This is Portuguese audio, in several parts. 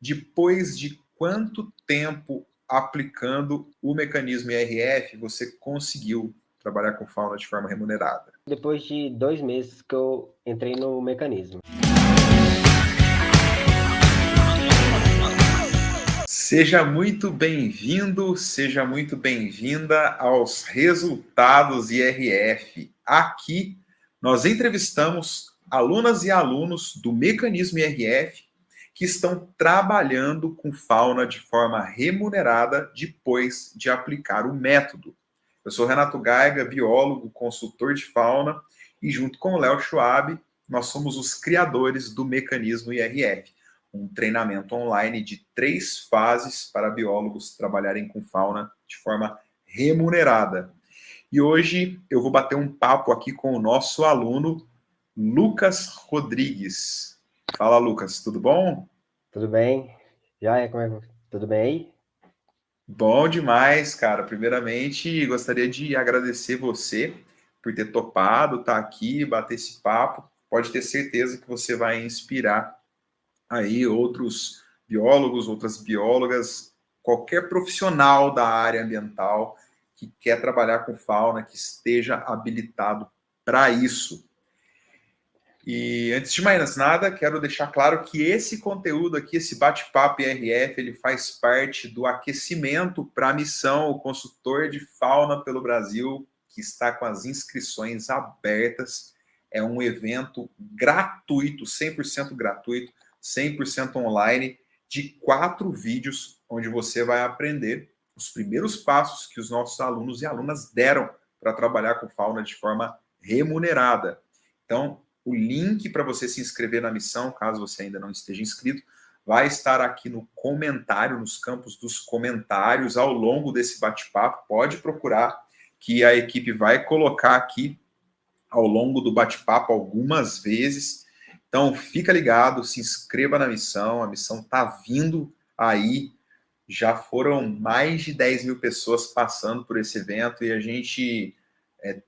depois de quanto tempo aplicando o mecanismo IRF você conseguiu trabalhar com fauna de forma remunerada? Depois de 2 meses que eu entrei no mecanismo. Seja muito bem-vindo, seja muito bem-vinda aos Resultados IRF. Aqui nós entrevistamos alunas e alunos do mecanismo IRF que estão trabalhando com fauna de forma remunerada depois de aplicar o método. Eu sou Renato Gaiga, biólogo, consultor de fauna, e junto com o Léo Schwab, nós somos os criadores do mecanismo IRF, um treinamento online de 3 fases para biólogos trabalharem com fauna de forma remunerada. E hoje eu vou bater um papo aqui com o nosso aluno, Lucas Rodrigues. Fala, Lucas, tudo bom? Tudo bem? Tudo bem aí? Bom demais, cara. Primeiramente, gostaria de agradecer você por ter topado estar aqui, bater esse papo. Pode ter certeza que você vai inspirar aí outros biólogos, outras biólogas, qualquer profissional da área ambiental que quer trabalhar com fauna, que esteja habilitado para isso. E antes de mais nada, quero deixar claro que esse conteúdo aqui, esse bate-papo IRF, ele faz parte do aquecimento para a missão O Consultor de Fauna pelo Brasil, que está com as inscrições abertas. É um evento gratuito, 100% gratuito, 100% online, de 4 vídeos, onde você vai aprender os primeiros passos que os nossos alunos e alunas deram para trabalhar com fauna de forma remunerada. Então, o link para você se inscrever na missão, caso você ainda não esteja inscrito, vai estar aqui no comentário, nos campos dos comentários, ao longo desse bate-papo. Pode procurar, que a equipe vai colocar aqui ao longo do bate-papo algumas vezes. Então, fica ligado, se inscreva na missão, a missão está vindo aí. Já foram mais de 10 mil pessoas passando por esse evento e a gente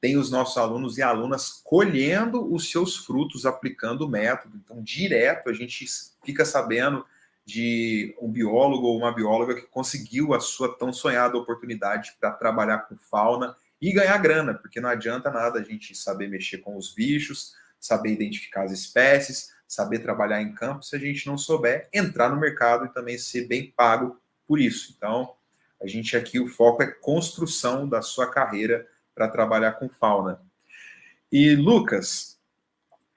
tem os nossos alunos e alunas colhendo os seus frutos aplicando o método. Então, direto, a gente fica sabendo de um biólogo ou uma bióloga que conseguiu a sua tão sonhada oportunidade para trabalhar com fauna e ganhar grana, porque não adianta nada a gente saber mexer com os bichos, saber identificar as espécies, saber trabalhar em campo, se a gente não souber entrar no mercado e também ser bem pago por isso. Então, a gente aqui, o foco é construção da sua carreira para trabalhar com fauna. E, Lucas,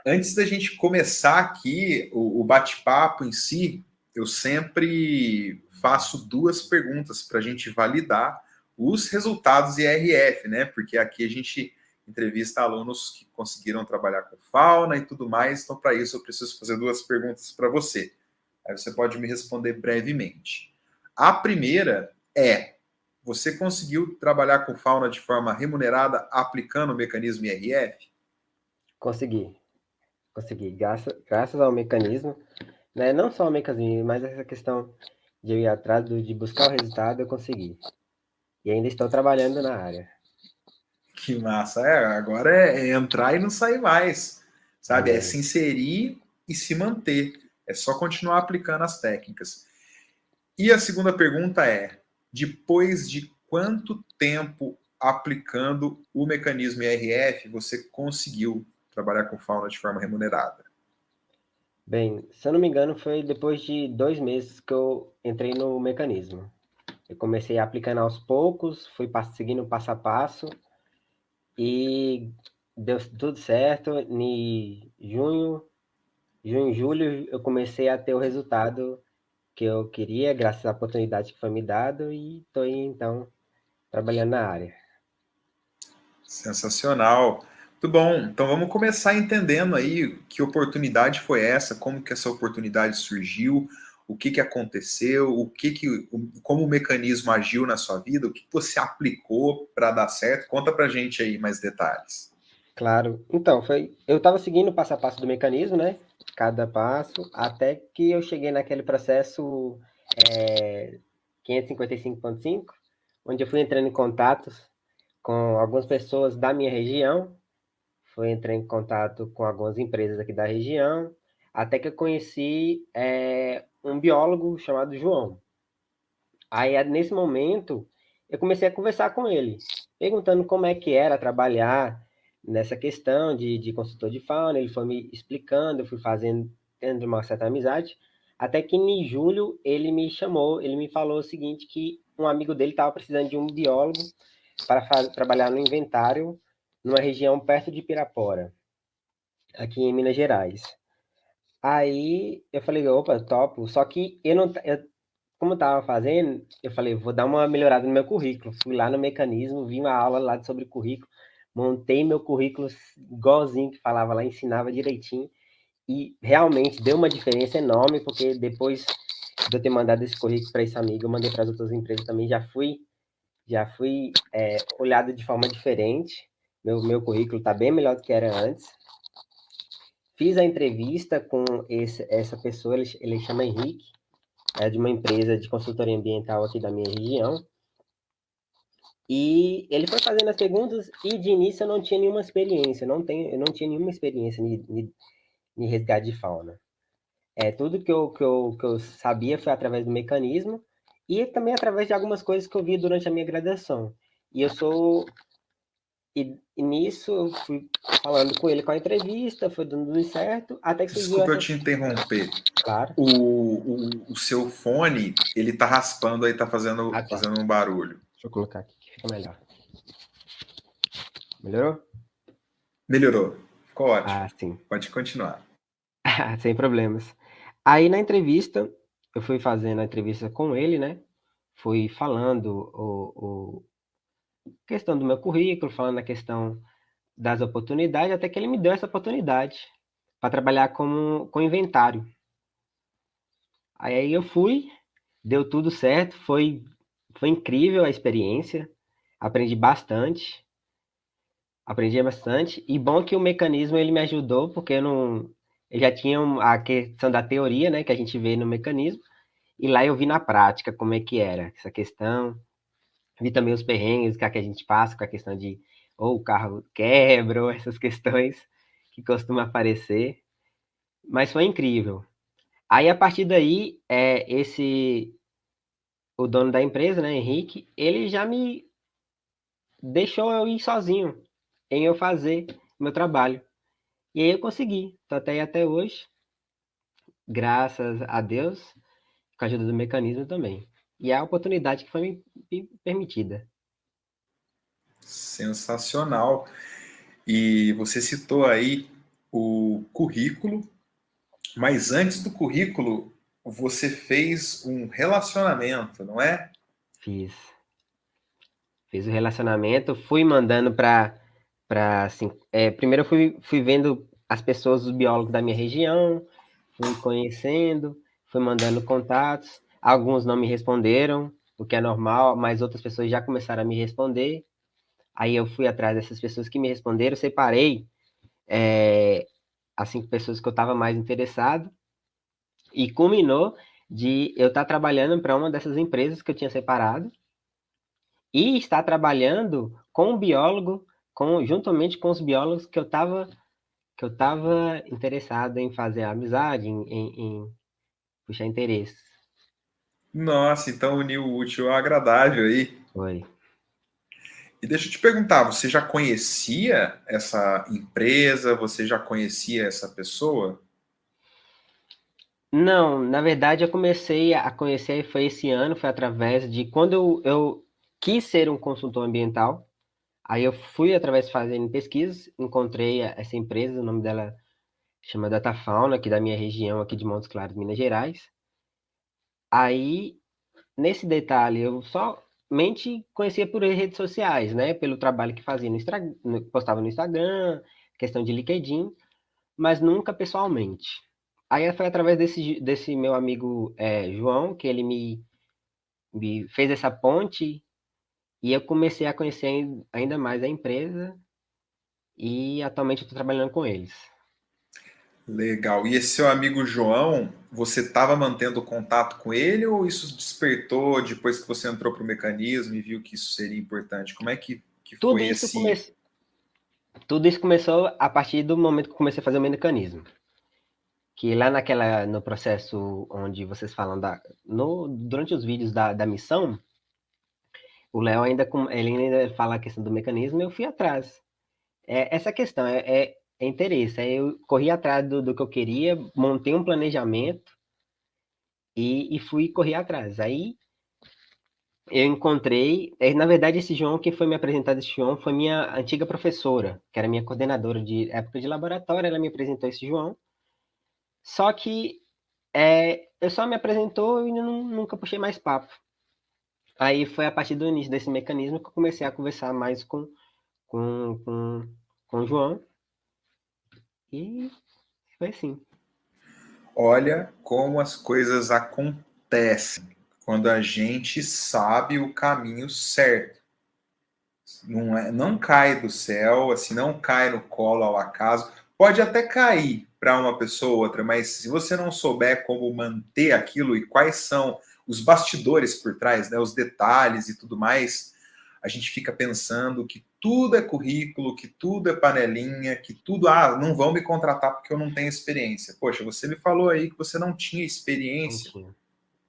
antes da gente começar aqui o bate-papo em si, eu sempre faço 2 perguntas para a gente validar os resultados IRF, né? Porque aqui a gente entrevista alunos que conseguiram trabalhar com fauna e tudo mais, então para isso eu preciso fazer 2 perguntas para você. Aí você pode me responder brevemente. A primeira é: você conseguiu trabalhar com fauna de forma remunerada aplicando o mecanismo IRF? Consegui. Graças ao mecanismo, né? Não só o mecanismo, mas essa questão de eu ir atrás de buscar o resultado, eu consegui. E ainda estou trabalhando na área. Que massa. Agora é entrar e não sair mais, sabe? É se inserir e se manter. É só continuar aplicando as técnicas. E a segunda pergunta é: depois de quanto tempo aplicando o mecanismo IRF você conseguiu trabalhar com fauna de forma remunerada? Bem, se eu não me engano, foi depois de 2 meses que eu entrei no mecanismo. Eu comecei aplicando aos poucos, fui seguindo passo a passo e deu tudo certo. Em junho, julho, eu comecei a ter o resultado que eu queria, graças à oportunidade que foi me dado, e estou então trabalhando na área. Sensacional. Muito bom. Então vamos começar entendendo aí que oportunidade foi essa, como que essa oportunidade surgiu, o que que aconteceu, como o mecanismo agiu na sua vida, o que você aplicou para dar certo. Conta pra gente aí mais detalhes. Claro. Então, eu estava seguindo o passo a passo do mecanismo, né? Cada passo, até que eu cheguei naquele processo 555.5, onde eu fui entrando em contatos com algumas pessoas da minha região, fui entrar em contato com algumas empresas aqui da região, até que eu conheci um biólogo chamado João. Aí, nesse momento, eu comecei a conversar com ele, perguntando como é que era trabalhar nessa questão de consultor de fauna. Ele foi me explicando, eu fui fazendo, tendo uma certa amizade, até que em julho ele me chamou, ele me falou o seguinte, que um amigo dele estava precisando de um biólogo para trabalhar no inventário numa região perto de Pirapora, aqui em Minas Gerais. Aí eu falei, opa, topo. Só que eu não, como eu estava fazendo, eu falei, vou dar uma melhorada no meu currículo. Fui lá no mecanismo, vi uma aula lá sobre currículo, montei meu currículo igualzinho que falava lá, ensinava direitinho. E realmente deu uma diferença enorme, porque depois de eu ter mandado esse currículo para esse amigo, eu mandei para as outras empresas também, já fui olhado de forma diferente. Meu currículo está bem melhor do que era antes. Fiz a entrevista com essa pessoa, ele chama Henrique, é de uma empresa de consultoria ambiental aqui da minha região. E ele foi fazendo as perguntas e de início eu não tinha nenhuma experiência, eu não tinha nenhuma experiência em resgate de fauna. Tudo que eu sabia foi através do mecanismo e também através de algumas coisas que eu vi durante a minha graduação. E eu sou e nisso eu fui falando com ele com a entrevista, foi dando tudo certo, até que surgiu Desculpa eu essa. te interromper. Claro. O seu fone, ele tá raspando aí, tá Ah, tá. fazendo um barulho. Deixa eu colocar aqui que fica melhor. Melhorou? Melhorou. Ficou ótimo. Ah, sim. Pode continuar. Sem problemas. Aí na entrevista, eu fui fazendo a entrevista com ele, né? Fui falando questão do meu currículo, falando a questão das oportunidades, até que ele me deu essa oportunidade para trabalhar com inventário. Aí eu fui, deu tudo certo, foi incrível a experiência, aprendi bastante, e bom que o mecanismo ele me ajudou, porque eu já tinha a questão da teoria, né, que a gente vê no mecanismo, e lá eu vi na prática como é que era essa questão, vi também os perrengues que a gente passa com a questão de ou o carro quebra, ou essas questões que costumam aparecer, mas foi incrível. Aí, a partir daí, o dono da empresa, né, Henrique, ele já me deixou eu ir sozinho, em eu fazer meu trabalho. E aí eu consegui, tô até aí até hoje, graças a Deus, com a ajuda do mecanismo também. E é a oportunidade que foi me permitida. Sensacional. E você citou aí o currículo, mas antes do currículo, você fez um relacionamento, não é? Fiz. Fiz o relacionamento, fui mandando para assim, primeiro eu fui vendo as pessoas, os biólogos da minha região, fui conhecendo, fui mandando contatos. Alguns não me responderam, o que é normal, mas outras pessoas já começaram a me responder. Aí eu fui atrás dessas pessoas que me responderam, separei as 5 pessoas que eu estava mais interessado e culminou de eu estar trabalhando para uma dessas empresas que eu tinha separado e estar trabalhando com o biólogo, juntamente com os biólogos que eu estava interessado em fazer amizade, em puxar interesse. Nossa, então uniu o útil ao agradável aí. Foi. E deixa eu te perguntar, você já conhecia essa empresa? Você já conhecia essa pessoa? Não, na verdade eu comecei a conhecer, foi esse ano, foi através de quando eu quis ser um consultor ambiental, aí eu fui através de fazendo pesquisas, encontrei essa empresa, o nome dela chama Datafauna, aqui da minha região, aqui de Montes Claros, Minas Gerais. Aí, nesse detalhe, eu somente conhecia por redes sociais, né? Pelo trabalho que fazia postava no Instagram, questão de LinkedIn, mas nunca pessoalmente. Aí foi através desse meu amigo João, que ele me fez essa ponte e eu comecei a conhecer ainda mais a empresa e atualmente eu estou trabalhando com eles. Legal. E esse seu amigo João, você estava mantendo contato com ele ou isso despertou depois que você entrou para o mecanismo e viu que isso seria importante? Como é que Tudo foi isso, esse. tudo isso começou a partir do momento que eu comecei a fazer o mecanismo. que lá no processo onde vocês falam durante os vídeos da missão, o Léo ele ainda fala a questão do mecanismo, e eu fui atrás. Essa questão é interesse. Aí eu corri atrás do que eu queria, montei um planejamento e fui correr atrás. Aí eu encontrei, na verdade, esse João, quem foi me apresentar esse João foi minha antiga professora, que era minha coordenadora de época de laboratório, ela me apresentou esse João. Só que eu só me apresentou e nunca puxei mais papo. Aí foi a partir do início desse mecanismo que eu comecei a conversar mais com, com, com o João. E foi assim. Olha como as coisas acontecem quando a gente sabe o caminho certo. Não cai do céu, assim, não cai no colo ao acaso. Pode até cair para uma pessoa ou outra, mas se você não souber como manter aquilo e quais são os bastidores por trás, né, os detalhes e tudo mais, a gente fica pensando que tudo é currículo, que tudo é panelinha, que tudo, não vão me contratar porque eu não tenho experiência. Poxa, você me falou aí que você não tinha Não experiência. tinha.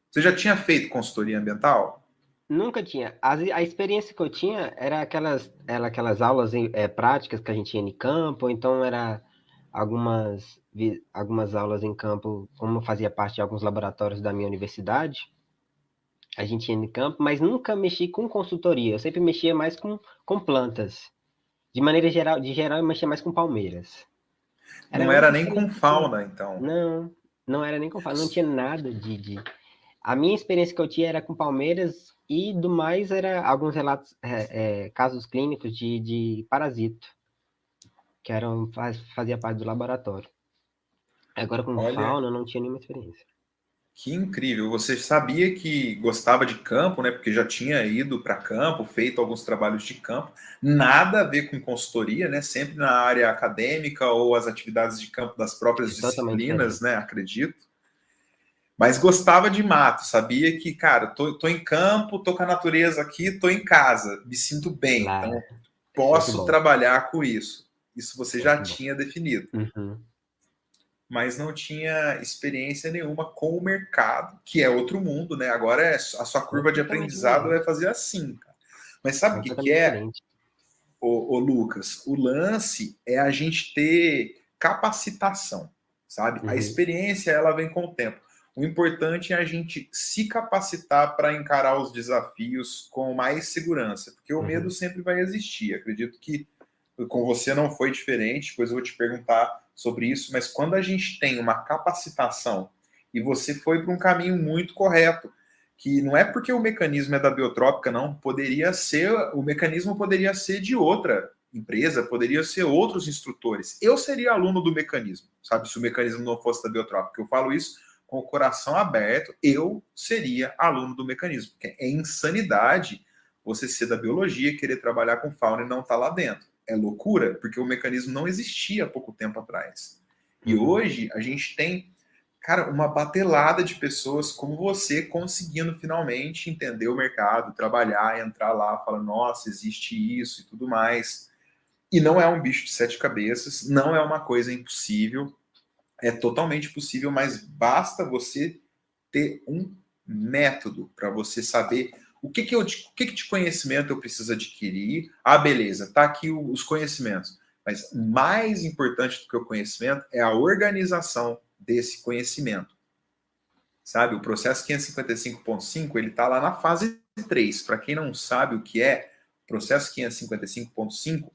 Você já tinha feito consultoria ambiental? Nunca tinha. A experiência que eu tinha era aquelas aulas práticas que a gente ia em campo, ou então era algumas aulas em campo, como eu fazia parte de alguns laboratórios da minha universidade, a gente ia em campo, mas nunca mexi com consultoria. Eu sempre mexia mais com plantas. De geral, eu mexia mais com palmeiras. Era Não a única era nem experiência com que eu tinha. fauna, então. Não, não era nem com falo, não tinha nada A minha experiência que eu tinha era com palmeiras e do mais era alguns relatos, casos clínicos de parasito, que fazia parte do laboratório. Agora com Olha, fauna eu não tinha nenhuma experiência. que incrível. Você sabia que gostava de campo, né? Porque já tinha ido para campo, feito alguns trabalhos de campo. Nada a ver com consultoria, né? Sempre na área acadêmica ou as atividades de campo das próprias É totalmente disciplinas, diferente. né? Acredito. Mas gostava de mato. Sabia que, cara, tô em campo, tô com a natureza aqui, tô em casa, me sinto bem. Lá Então, é sempre posso bom, trabalhar com isso. Isso você já sempre bom. tinha definido. Uhum. Mas não tinha experiência nenhuma com o mercado, que é outro mundo, né? Agora a sua curva de Completamente aprendizado vai diferente. fazer assim, cara. Mas sabe o que, que Completamente é, diferente. ô Lucas? O lance é a gente ter capacitação, sabe? A Uhum. experiência, ela vem com o tempo. O importante é a gente se capacitar para encarar os desafios com mais segurança, porque o medo Uhum. sempre vai existir. Acredito que com você não foi diferente, depois eu vou te perguntar sobre isso, mas quando a gente tem uma capacitação e você foi para um caminho muito correto, que não é porque o mecanismo é da biotrópica, não, poderia ser, o mecanismo poderia ser de outra empresa, poderia ser outros instrutores. Eu seria aluno do mecanismo, sabe, se o mecanismo não fosse da biotrópica. Eu falo isso com o coração aberto, eu seria aluno do mecanismo, porque é insanidade você ser da biologia, querer trabalhar com fauna e não estar tá lá dentro. É loucura, porque o mecanismo não existia há pouco tempo atrás. E Uhum. hoje a gente tem, cara, uma batelada de pessoas como você conseguindo finalmente entender o mercado, trabalhar, entrar lá, falar, nossa, existe isso e tudo mais. E não é um bicho de sete cabeças, não é uma coisa impossível, é totalmente possível, mas basta você ter um método para você saber o que de conhecimento eu preciso adquirir. Ah, beleza, tá aqui os conhecimentos. Mas mais importante do que o conhecimento é a organização desse conhecimento. Sabe, o processo 555.5, ele está lá na fase 3. Para quem não sabe o que é, processo 555.5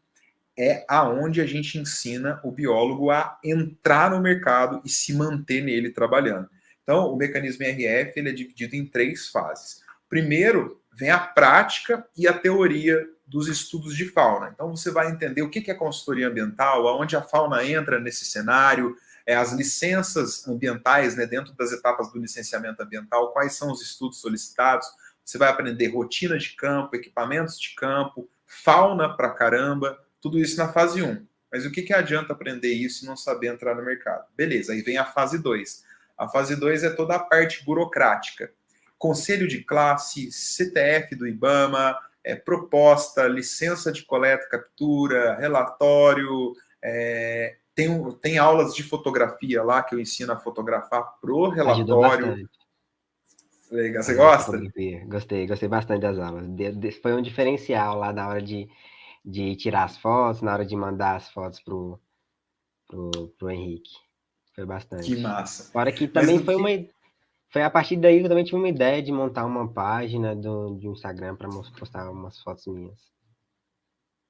é aonde a gente ensina o biólogo a entrar no mercado e se manter nele trabalhando. Então, o mecanismo RF ele é dividido em três fases. Primeiro, vem a prática e a teoria dos estudos de fauna. Então, você vai entender o que é consultoria ambiental, aonde a fauna entra nesse cenário, as licenças ambientais, né, dentro das etapas do licenciamento ambiental, quais são os estudos solicitados. Você vai aprender rotina de campo, equipamentos de campo, fauna pra caramba, tudo isso na fase 1. Mas o que adianta aprender isso e não saber entrar no mercado? Beleza, aí vem a fase 2. A fase 2 é toda a parte burocrática. Conselho de classe, CTF do IBAMA, proposta, licença de coleta, captura, relatório, Tem aulas de fotografia lá que eu ensino a fotografar pro Ajudou relatório. bastante. Legal, A você aula de gosta? fotografia. Gostei bastante das aulas. Foi um diferencial lá na hora de tirar as fotos, na hora de mandar as fotos pro Henrique. Foi Que bastante. massa. Fora que Mas também no que foi a partir daí que eu também tive uma ideia de montar uma página de um Instagram para postar umas fotos minhas.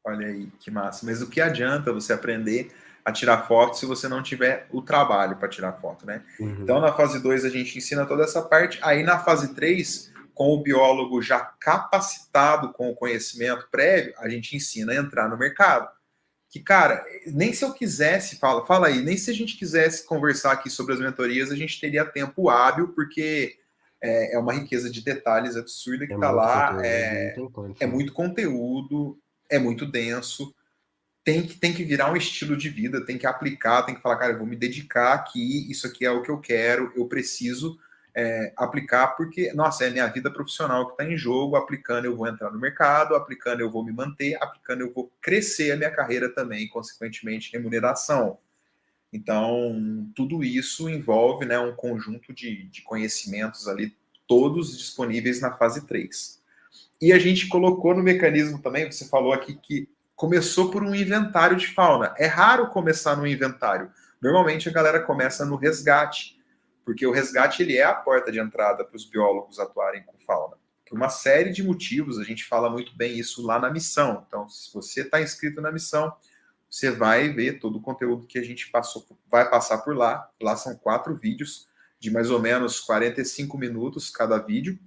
Olha aí, que massa. Mas o que adianta você aprender a tirar foto se você não tiver o trabalho para tirar foto, né? Então, Uhum. na fase 2 a gente ensina toda essa parte. Aí, na fase 3 com o biólogo já capacitado com o conhecimento prévio, a gente ensina a entrar no mercado. Que, cara, nem se eu quisesse, fala aí, nem se a gente quisesse conversar aqui sobre as mentorias, a gente teria tempo hábil, porque é uma riqueza de detalhes absurda que É está muito lá. conteúdo, não tem É condição. muito conteúdo, é muito denso, tem que virar um estilo de vida, tem que aplicar, tem que falar, cara, eu vou me dedicar aqui, isso aqui é o que eu quero, eu preciso aplicar, porque, nossa, é a minha vida profissional que está em jogo, aplicando eu vou entrar no mercado, aplicando eu vou me manter, aplicando eu vou crescer a minha carreira também, consequentemente, remuneração. Então, tudo isso envolve, né, um conjunto de conhecimentos ali, todos disponíveis na fase 3. E a gente colocou no mecanismo também, você falou aqui que começou por um inventário de fauna. É raro começar no inventário. Normalmente a galera começa no resgate, porque o resgate ele é a porta de entrada para os biólogos atuarem com fauna. Por uma série de motivos, a gente fala muito bem isso lá na missão. Então, se você está inscrito na missão, você vai ver todo o conteúdo que a gente vai passar por lá. Lá são 4 vídeos de mais ou menos 45 minutos cada vídeo.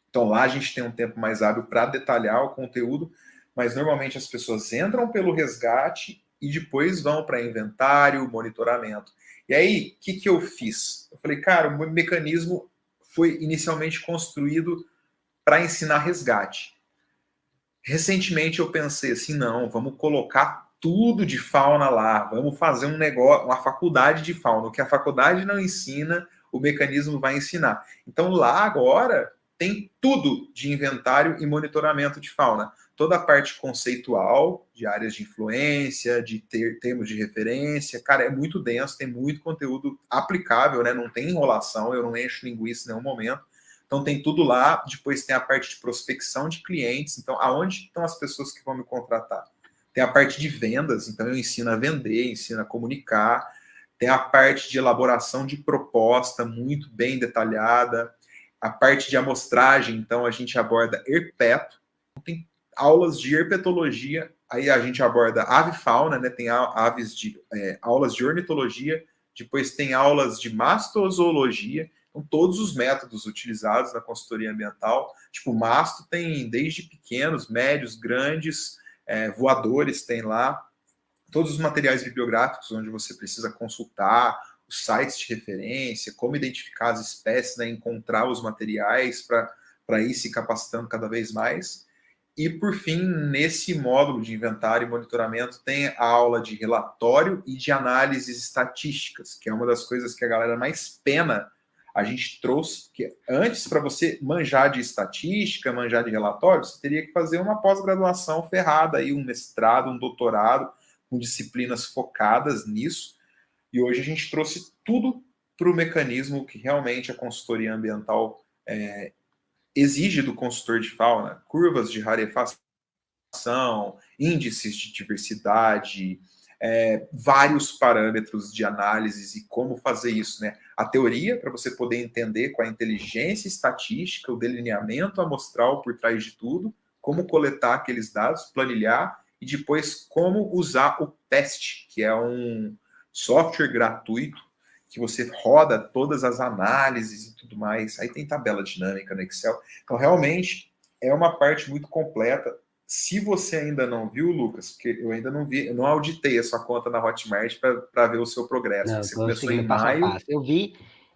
Então lá a gente tem um tempo mais hábil para detalhar o conteúdo, mas normalmente as pessoas entram pelo resgate e depois vão para inventário, monitoramento. E aí, o que eu fiz? Eu falei, cara, o mecanismo foi inicialmente construído para ensinar resgate. Recentemente eu pensei assim, não, vamos colocar tudo de fauna lá, vamos fazer um negócio, uma faculdade de fauna. O que a faculdade não ensina, o mecanismo vai ensinar. Então lá agora tem tudo de inventário e monitoramento de fauna. Toda a parte conceitual, de áreas de influência, de termos de referência, cara, é muito denso, tem muito conteúdo aplicável, né? Não tem enrolação, eu não encho linguiça em nenhum momento. Então tem tudo lá, depois tem a parte de prospecção de clientes. Então, aonde estão as pessoas que vão me contratar? Tem a parte de vendas, então eu ensino a vender, ensino a comunicar. Tem a parte de elaboração de proposta, muito bem detalhada. A parte de amostragem, então a gente aborda herpeto. Tem aulas de herpetologia, aí a gente aborda avifauna, né? Tem aves de aulas de ornitologia, depois tem aulas de mastozoologia, então, todos os métodos utilizados na consultoria ambiental, tipo, masto tem desde pequenos, médios, grandes, voadores tem lá, todos os materiais bibliográficos onde você precisa consultar, os sites de referência, como identificar as espécies, né, encontrar os materiais para ir se capacitando cada vez mais. E, por fim, nesse módulo de inventário e monitoramento, tem a aula de relatório e de análises estatísticas, que é uma das coisas que a galera mais pena. A gente trouxe que antes, para você manjar de estatística, manjar de relatório, você teria que fazer uma pós-graduação ferrada, aí, um mestrado, um doutorado, com disciplinas focadas nisso. E hoje a gente trouxe tudo para o mecanismo que realmente a consultoria ambiental exige do consultor de fauna, curvas de rarefação, índices de diversidade, vários parâmetros de análise e como fazer isso, né? A teoria, para você poder entender com a inteligência estatística, o delineamento amostral por trás de tudo, como coletar aqueles dados, planilhar, e depois como usar o teste, que é um software gratuito que você roda todas as análises e tudo mais. Aí tem tabela dinâmica no Excel. Então, realmente, é uma parte muito completa. Se você ainda não viu, Lucas, porque eu ainda não vi, eu não auditei a sua conta na Hotmart para ver o seu progresso. Não, Você estou começou em seguindo passo a maio. passo.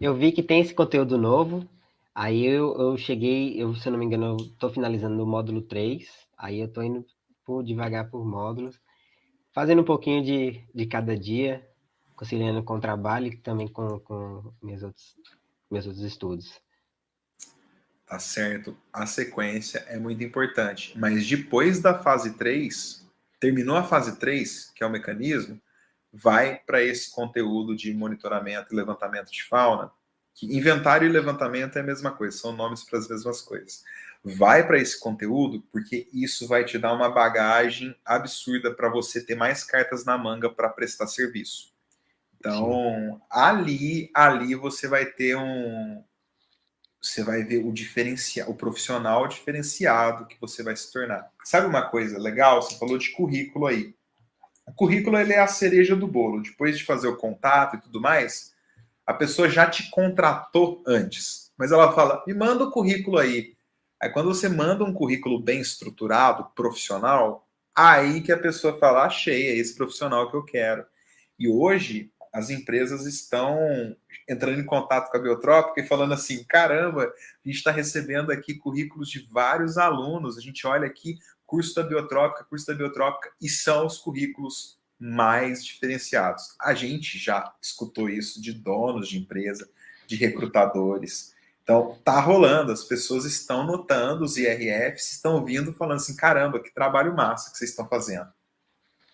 Eu vi que tem esse conteúdo novo. Aí eu cheguei, se eu não me engano, eu estou finalizando no módulo 3. Aí eu estou indo devagar por módulos, fazendo um pouquinho de cada dia, conciliando com o trabalho e também com meus outros estudos. Tá certo. A sequência é muito importante. Mas depois da fase 3, terminou a fase 3, que é o mecanismo, vai para esse conteúdo de monitoramento e levantamento de fauna, que inventário e levantamento é a mesma coisa, são nomes para as mesmas coisas. Vai para esse conteúdo porque isso vai te dar uma bagagem absurda para você ter mais cartas na manga para prestar serviço. Então, ali você vai ter você vai ver o diferencial, o profissional diferenciado que você vai se tornar. Sabe uma coisa legal? Você falou de currículo aí. O currículo ele é a cereja do bolo. Depois de fazer o contato e tudo mais, a pessoa já te contratou antes. Mas ela fala, me manda o currículo aí. Aí quando você manda um currículo bem estruturado, profissional, aí que a pessoa fala, achei, é esse profissional que eu quero. E hoje as empresas estão entrando em contato com a Biotrópica e falando assim, caramba, a gente está recebendo aqui currículos de vários alunos, a gente olha aqui, curso da Biotrópica, e são os currículos mais diferenciados. A gente já escutou isso de donos de empresa, de recrutadores. Então, tá rolando, as pessoas estão notando, os IRFs estão vindo falando assim, caramba, que trabalho massa que vocês estão fazendo.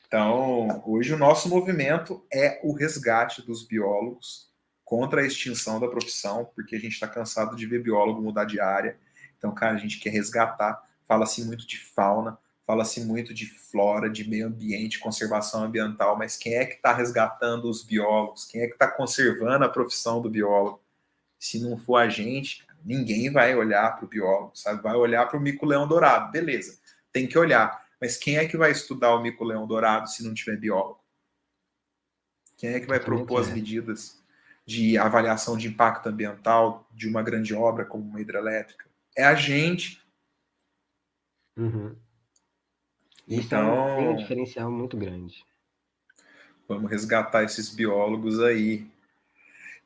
Então, hoje o nosso movimento é o resgate dos biólogos contra a extinção da profissão, porque a gente está cansado de ver biólogo mudar de área. Então, cara, a gente quer resgatar. Fala-se muito de fauna, fala-se muito de flora, de meio ambiente, conservação ambiental, mas quem é que está resgatando os biólogos? Quem é que está conservando a profissão do biólogo? Se não for a gente, ninguém vai olhar para o biólogo, sabe? Vai olhar para o mico-leão dourado, beleza, tem que olhar. Mas quem é que vai estudar o mico-leão dourado se não tiver biólogo? Quem é que vai propor as medidas de avaliação de impacto ambiental de uma grande obra como uma hidrelétrica? É a gente. Uhum. Isso tem um Então, diferencial muito grande. vamos resgatar esses biólogos aí.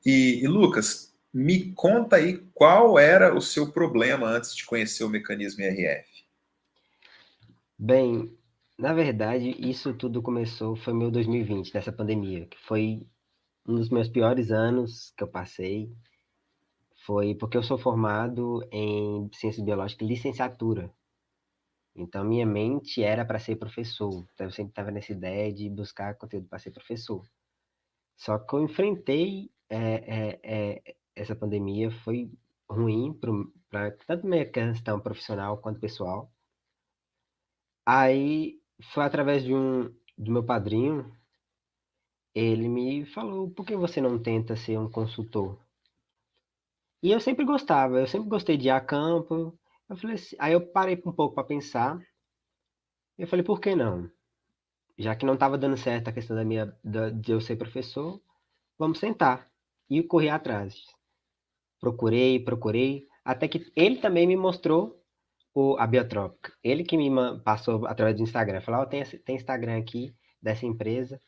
E Lucas, me conta aí qual era o seu problema antes de conhecer o mecanismo IRF. Bem, na verdade, isso tudo começou, foi meu 2020, dessa pandemia, que foi um dos meus piores anos que eu passei. Foi porque eu sou formado em ciências biológicas, licenciatura. Então, minha mente era para ser professor. Então, eu sempre estava nessa ideia de buscar conteúdo para ser professor. Só que eu enfrentei essa pandemia, foi ruim para tanto minha questão profissional quanto pessoal. Aí, foi através do meu padrinho, ele me falou, por que você não tenta ser um consultor? E eu sempre gostava, eu sempre gostei de ir a campo. Eu falei assim, aí eu parei um pouco para pensar. Eu falei, por que não? Já que não estava dando certo a questão de eu ser professor, vamos sentar. E correr atrás. Procurei, até que ele também me mostrou a Biotrópica. Ele que me passou através do Instagram. Falou, tem Instagram aqui dessa empresa,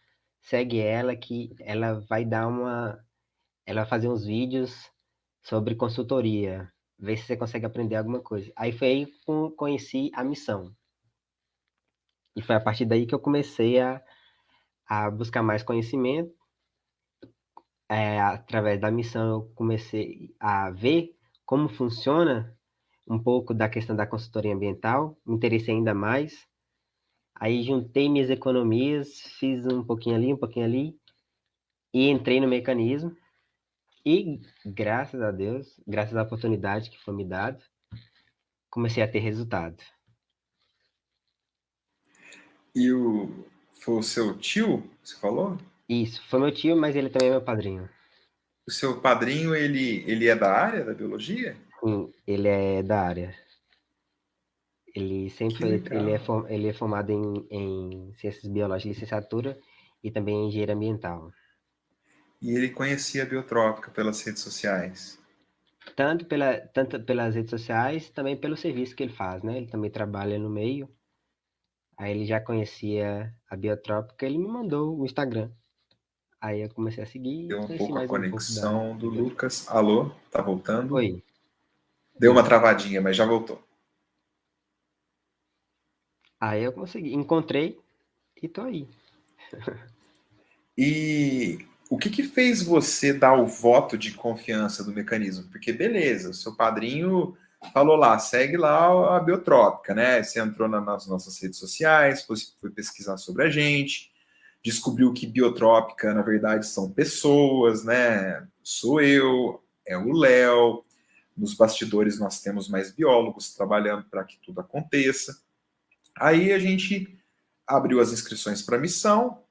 segue ela que ela vai ela vai fazer uns vídeos sobre consultoria, ver se você consegue aprender alguma coisa. Aí foi aí que conheci a missão. E foi a partir daí que eu comecei a buscar mais conhecimento. Através da missão, eu comecei a ver como funciona um pouco da questão da consultoria ambiental, me interessei ainda mais. Aí juntei minhas economias, fiz um pouquinho ali, e entrei no mecanismo. E graças a Deus, graças à oportunidade que foi me dada, comecei a ter resultado. E foi o seu tio, você falou? Isso, foi meu tio, mas ele também é meu padrinho. O seu padrinho, ele é da área da biologia? Sim, ele é da área. Ele sempre Que foi, legal. ele é formado em ciências biológicas, licenciatura, e também em engenharia ambiental. E ele conhecia a Biotrópica pelas redes sociais. Tanto pelas redes sociais, também pelo serviço que ele faz, né? Ele também trabalha no meio. Aí ele já conhecia a Biotrópica, ele me mandou o Instagram. Aí eu comecei a seguir e Deu um conheci pouco a mais um pouco da conexão do Biotrópica. Lucas. Alô, tá voltando? Oi, Deu uma isso. travadinha, mas já voltou. Aí eu consegui, encontrei e tô aí. E o que fez você dar o voto de confiança do mecanismo? Porque beleza, o seu padrinho falou lá, segue lá a Biotrópica, né? Você entrou nas nossas redes sociais, foi pesquisar sobre a gente. descobriu que biotrópica, na verdade, são pessoas, né? Sou eu, é o Léo. Nos bastidores nós temos mais biólogos trabalhando para que tudo aconteça. Aí a gente abriu as inscrições para a missão.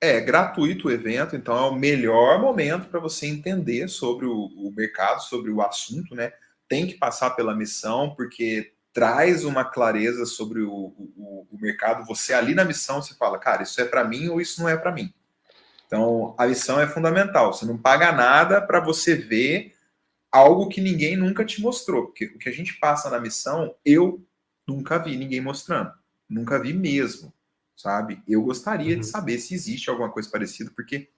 É gratuito o evento, então é o melhor momento para você entender sobre o mercado, sobre o assunto, né? Tem que passar pela missão, porque traz uma clareza sobre o mercado. Você ali na missão, você fala, cara, isso é para mim ou isso não é para mim. Então, a missão é fundamental. Você não paga nada para você ver algo que ninguém nunca te mostrou. Porque o que a gente passa na missão, eu nunca vi ninguém mostrando. Nunca vi mesmo, sabe? Eu gostaria de Uhum. saber se existe alguma coisa parecida, porque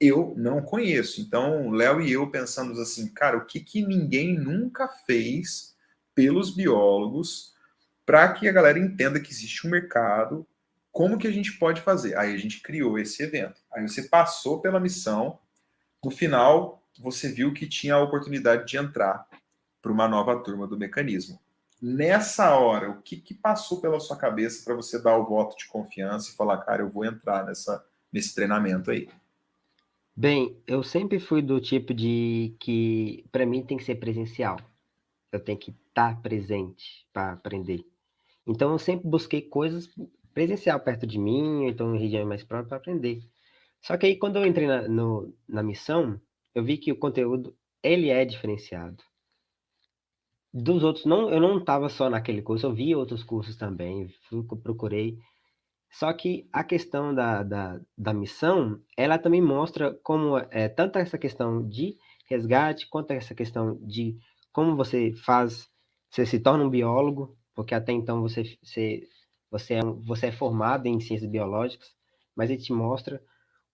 eu não conheço. Então, Léo e eu pensamos assim, cara, o que, que ninguém nunca fez pelos biólogos para que a galera entenda que existe um mercado, como que a gente pode fazer? Aí a gente criou esse evento. Aí você passou pela missão, no final você viu que tinha a oportunidade de entrar para uma nova turma do mecanismo. Nessa hora, o que, que passou pela sua cabeça para você dar o voto de confiança e falar, cara, eu vou entrar nesse treinamento aí? Bem, eu sempre fui do tipo de que, para mim, tem que ser presencial. Eu tenho que estar presente para aprender. Então, eu sempre busquei coisas presencial perto de mim, ou então em região mais próxima, para aprender. Só que aí, quando eu entrei na missão, eu vi que o conteúdo, ele é diferenciado. Dos outros, não, eu não estava só naquele curso, eu vi outros cursos também, procurei. Só que a questão da missão, ela também mostra como tanto essa questão de resgate, quanto essa questão de como você se torna um biólogo, porque até então você é formado em ciências biológicas, mas ele te mostra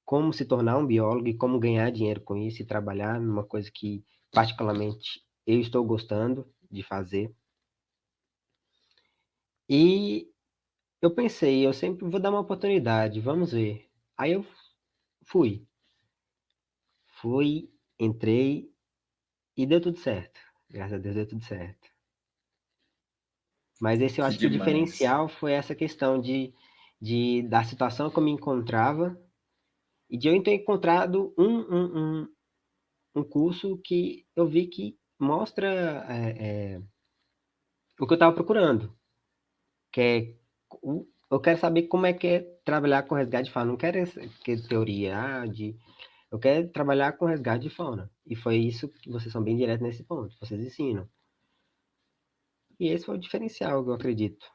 como se tornar um biólogo e como ganhar dinheiro com isso e trabalhar numa coisa que, particularmente, eu estou gostando de fazer. E eu pensei, eu sempre vou dar uma oportunidade, vamos ver. Aí eu fui, fui, entrei e deu tudo certo. Graças a Deus deu tudo certo. Mas esse eu Que acho que o demais. diferencial foi essa questão da situação que eu me encontrava e de eu ter encontrado um curso que eu vi que mostra o que eu estava procurando, que é eu quero saber como é que é trabalhar com resgate de fauna. Não quero teoria eu quero trabalhar com resgate de fauna. E foi isso que vocês são bem diretos nesse ponto. Vocês ensinam. E esse foi o diferencial, eu acredito.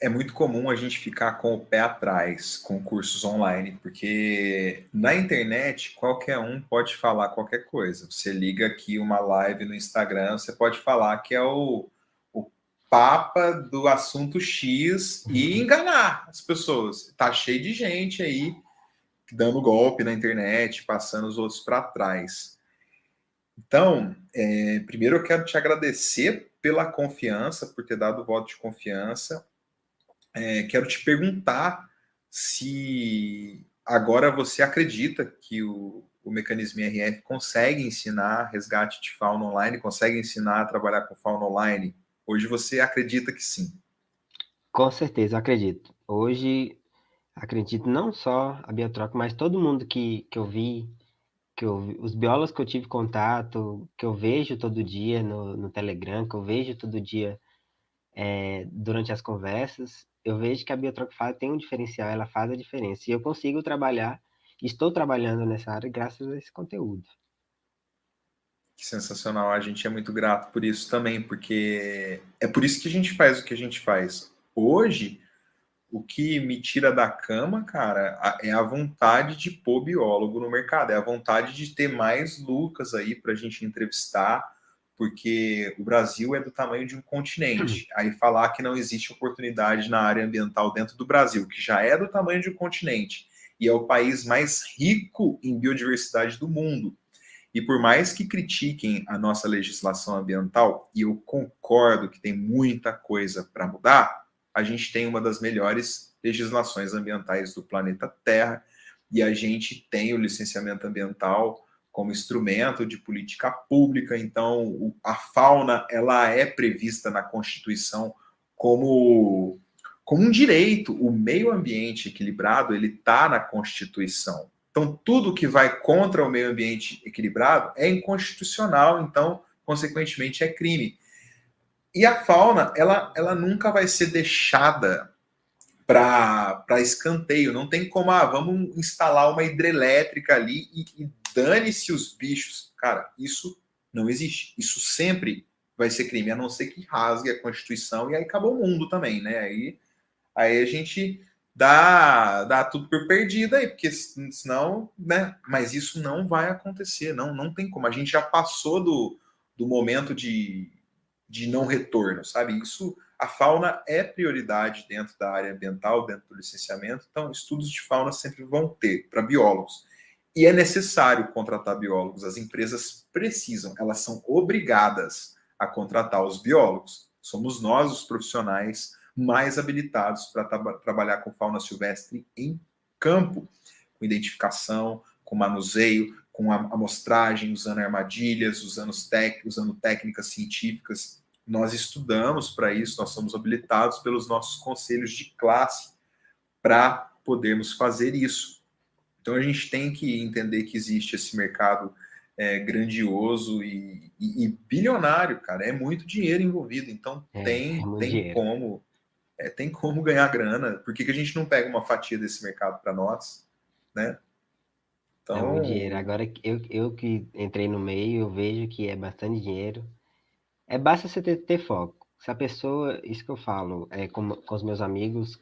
É muito comum a gente ficar com o pé atrás com cursos online, porque na internet qualquer um pode falar qualquer coisa. Você liga aqui uma live no Instagram, você pode falar que é o papa do assunto X e enganar as pessoas. Tá cheio de gente aí dando golpe na internet, passando os outros para trás. Então, primeiro eu quero te agradecer pela confiança, por ter dado o voto de confiança. Quero te perguntar se agora você acredita que o mecanismo IRF consegue ensinar resgate de fauna online, consegue ensinar a trabalhar com fauna online. Hoje você acredita que sim. Com certeza, eu acredito. Hoje, acredito não só a Biotroca, mas todo mundo que eu vi, os biólogos que eu tive contato, que eu vejo todo dia no Telegram, que eu vejo todo dia durante as conversas, eu vejo que a Biotroca tem um diferencial, ela faz a diferença. E eu consigo trabalhar, estou trabalhando nessa área graças a esse conteúdo. Que sensacional. A gente é muito grato por isso também, porque é por isso que a gente faz o que a gente faz. Hoje, o que me tira da cama, cara, é a vontade de pôr biólogo no mercado, é a vontade de ter mais Lucas aí para a gente entrevistar, porque o Brasil é do tamanho de um continente. Aí falar que não existe oportunidade na área ambiental dentro do Brasil, que já é do tamanho de um continente, e é o país mais rico em biodiversidade do mundo. E por mais que critiquem a nossa legislação ambiental, e eu concordo que tem muita coisa para mudar, a gente tem uma das melhores legislações ambientais do planeta Terra, e a gente tem o licenciamento ambiental como instrumento de política pública, então a fauna ela é prevista na Constituição como como um direito. O meio ambiente equilibrado, ele está na Constituição. Então, tudo que vai contra o meio ambiente equilibrado é inconstitucional, então, consequentemente, é crime. E a fauna, ela nunca vai ser deixada para escanteio. Não tem como, vamos instalar uma hidrelétrica ali e dane-se os bichos. Cara, isso não existe. Isso sempre vai ser crime, a não ser que rasgue a Constituição e aí acabou o mundo também, né? Aí a gente dá tudo por perdido aí, porque senão, né? Mas isso não vai acontecer, não tem como. A gente já passou do momento de não retorno, sabe? Isso, a fauna é prioridade dentro da área ambiental, dentro do licenciamento, então estudos de fauna sempre vão ter para biólogos. E é necessário contratar biólogos, as empresas precisam, elas são obrigadas a contratar os biólogos. Somos nós os profissionais mais habilitados para trabalhar com fauna silvestre em campo, com identificação, com manuseio, com amostragem, usando armadilhas, usando técnicas científicas. Nós estudamos para isso, nós somos habilitados pelos nossos conselhos de classe para podermos fazer isso. Então a gente tem que entender que existe esse mercado grandioso e bilionário, cara. É muito dinheiro envolvido, então É muito tem dinheiro. como tem como ganhar grana. Por que a gente não pega uma fatia desse mercado para nós, né? É muito dinheiro. Então, Agora, eu que entrei no meio, eu vejo que é bastante dinheiro. Basta você ter foco. Se a pessoa, isso que eu falo, com os meus amigos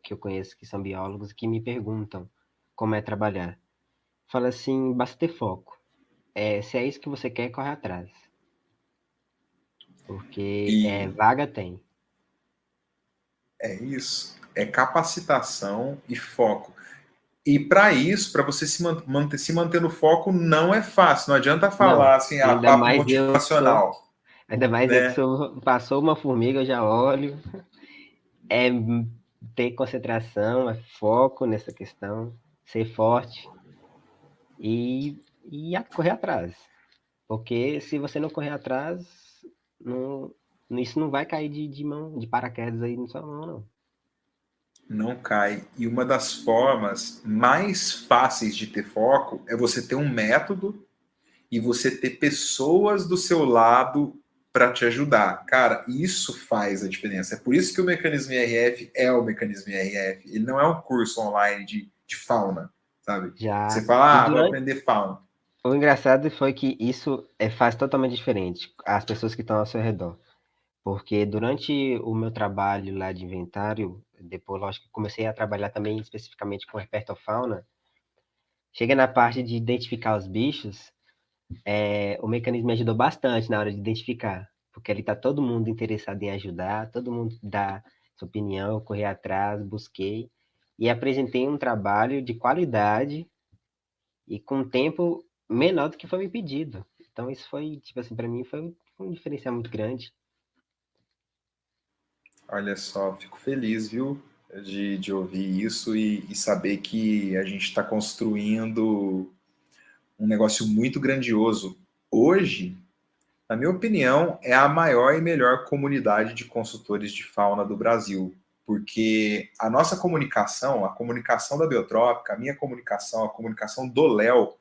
que eu conheço que são biólogos, que me perguntam como é trabalhar. Fala assim, basta ter foco. Se é isso que você quer, corre atrás. Porque e vaga tem. é isso. É capacitação e foco. E para isso, para você se manter no foco, não é fácil. Não adianta Não, falar assim, ainda papo mais motivacional, eu que né? sou, passou uma formiga, eu já olho. É ter concentração, foco nessa questão, ser forte e correr atrás. Porque se você não correr atrás, não, isso não vai cair de mão, de paraquedas aí na sua mão, não. Não cai. E uma das formas mais fáceis de ter foco é você ter um método e você ter pessoas do seu lado para te ajudar. Cara, isso faz a diferença. É por isso que o mecanismo IRF é o mecanismo IRF. Ele não é um curso online de fauna, sabe? Você Já. E fala, vou durante. aprender fauna. O engraçado foi que isso faz totalmente diferente as pessoas que estão ao seu redor. Porque durante o meu trabalho lá de inventário, depois, lógico, que comecei a trabalhar também especificamente com herpetofauna, chega na parte de identificar os bichos, o mecanismo me ajudou bastante na hora de identificar, porque ali está todo mundo interessado em ajudar, todo mundo dá sua opinião, corri atrás, busquei e apresentei um trabalho de qualidade e com um tempo menor do que foi me pedido. Então isso foi, tipo assim, para mim foi um diferencial muito grande. Olha só, fico feliz, viu, de ouvir isso e saber que a gente está construindo um negócio muito grandioso. Hoje, na minha opinião, é a maior e melhor comunidade de consultores de fauna do Brasil, porque a nossa comunicação, a comunicação da Biotrópica, a minha comunicação, a comunicação do Léo,